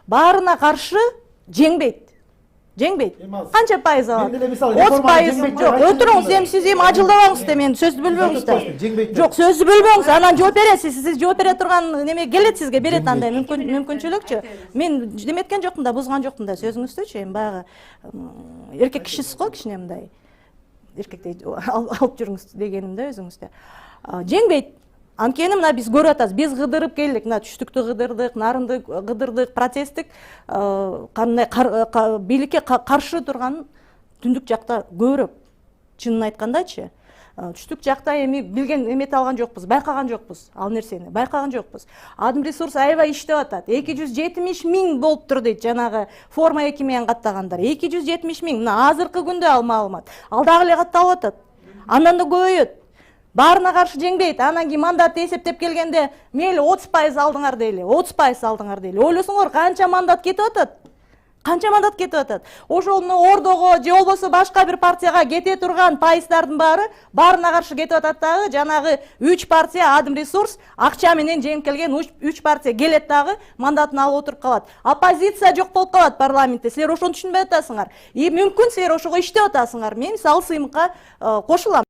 баарына каршы жеңбейт. Канча пайыз алат? 30%. Жок, өтүрүңүз, эми сиз эми ажылдабаңыз да, мен сөздү бөлбөңүз да. Жок, сөздү бөлбөңүз, анан жооп бересиз. Сиз жооп бере турган неме келет сизге, берет андай мүмкүнчүлүкчү. Мен деметкен жокмун да, бузган жокмун да сөзүңүздүчү. Эми баягы эркек кишисиз го, кичине мындай эркектей алып жүрүңүз дегенимде өзүңүздө. Жеңбейт. Анткени мына биз көрүп атабыз, биз кыдырып келдик, мына түштүктү кыдырдык, нарынды кыдырдык, протесттик кандай бийликке каршы турган түндүк жакта көбүрөөк. Чынын айткандачы, түштүк жакта эми билген эмете алган жокпуз, байкаган жокпуз, ал нерсени байкаган жокпуз. Адым ресурс аябай иштеп атат. 270 000 болуптур дейт жанагы форма 2 менен каттагандар. 270 000, мына азыркы күндө ал маалымат. Ал дагы эле катталып атат. Андан да көбөйөт. Баарына каршы жеңбейт. Анан кийин мандат эсептеп келгенде, мейли 30% алдыңар дейли, 30% алдыңар дейли. Ойлосоңор канча мандат кетип атат? Канча мандат кетип атат? Ошол Ордого же болбосо башка бир партияга кете турган пайыздардын баарына каршы кетип атат дагы. Жанагы 3 партия, Адым ресурс, акча менен жеңип келген 3 партия келет дагы, мандатын алып отуруп калат. Оппозиция жок болуп калат парламентте. Силер ошону түшүнбөй атасыңар. И мүмкүн силер ошого иштеп атасыңар. Мен мисалы сыймыкка кошулам.